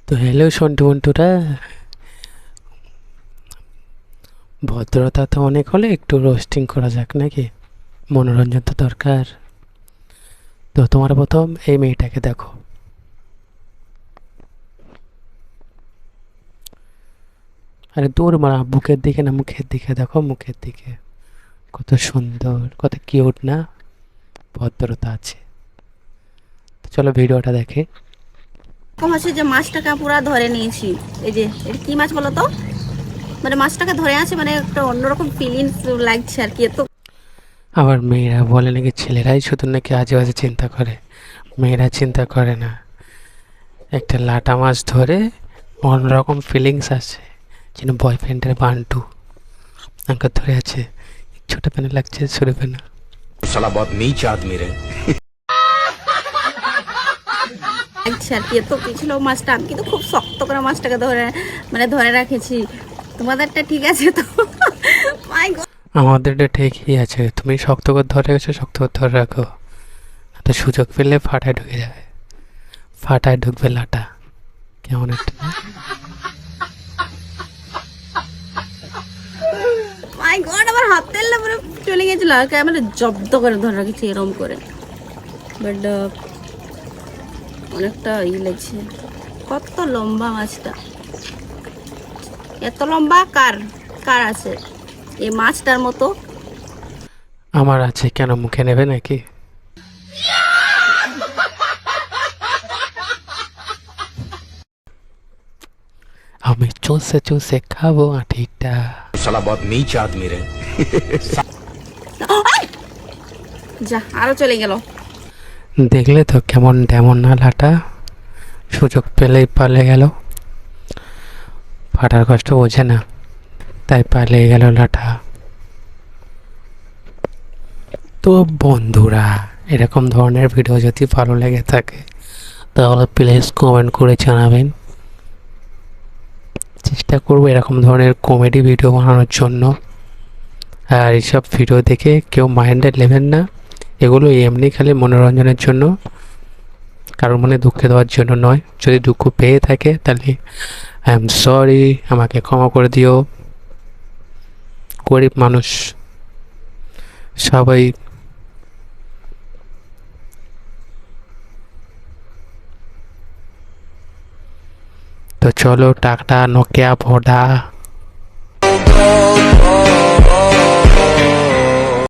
তো হ্যালো সন্টু বন্টুরা, ভদ্রতা তো অনেক হলে একটু রোস্টিং করা যাক নাকি? মনোরঞ্জন তো দরকার। তো তোমার প্রথম এই মেয়েটাকে দেখো, আরে দূর মারা, বুকের দিকে না, মুখের দিকে দেখো, মুখের দিকে কত সুন্দর, কত কিউট না, ভদ্রতা আছে। তো চলো ভিডিওটা দেখে। এরকম হচ্ছে যে মাছটাকে পুরা ধরে নিয়েছি। এই যে এটা কি মাছ বলো তো, মানে মাছটাকে ধরে আছে, মানে একটা অন্যরকম ফিলিংস লাগছে আর কি। এত আবার মেয়েরা বলে নাকি ছেলেরাই শুধু নাকি আজে বাজে চিন্তা করে, মেয়েরা চিন্তা করে না। একটা লাটা মাছ ধরে অন্যরকম ফিলিংস আসে, যেন বয়ফ্রেন্ডের বান্টু আমাকে ধরে আছে। ছোট প্যানে লাগছে, ছোট প্যানে। साला बहुत नीच आदमी रहे। লাগছে আর কি। এত কি ছিল মাছটা, আমি কিন্তু খুব শক্ত করে মাছটাকে ধরে মানে ধরে রাখেছি। তোমাদেরটা ঠিক আছে তো? মাই গড, আমাদেরটা ঠিকই আছে, তুমি শক্ত করে ধরে রেখেছো, শক্ত করে ধরে রাখো, না তো সুযোগ পেলে ফাটায় ঢুকে যাবে, ফাটায় ঢুকবে লাটা। কেমন একটা না? মাই গড, আমার হাতের না পুরো চলে গেছিল, মানে জব্দ করে ধরে রাখেছি এরম করে। বাট অনেকটা লাগছে। কত লম্বা মাছটা, এত লম্বা কার কার আছে এই মাছটার মতো? আমার আছে, কেন মুখে নেবে নাকি? আমি চুষে চুষে খাবো আঠিটা। साला बहुत नीच आदमी रहे। যা, আরো চলে গেল। দেখলে তো কেমন তেমন না লাটা, সুযোগ পেলেই পালে গেল। ফাটার কষ্ট বোঝে না, তাই পালিয়ে গেল লাটা। তো বন্ধুরা, এরকম ধরনের ভিডিও যদি ভালো লেগে থাকে তাহলে প্লিজ কমেন্ট করে জানাবেন। চেষ্টা করবো এরকম ধরনের কমেডি ভিডিও বানানোর জন্য। আর এইসব ভিডিও দেখে কেউ মাইন্ডে নেবেন না, এগুলো এমনি খালি মনোরঞ্জনের জন্য, কারোর মনে দুঃখ দেওয়ার জন্য নয়। যদি দুঃখ পেয়ে থাকে তাহলে আই এম সরি, আমাকে ক্ষমা করে দিও। গরিব মানুষ সবাই। তো চলো, টাটা, নোকিয়া, ভোডা।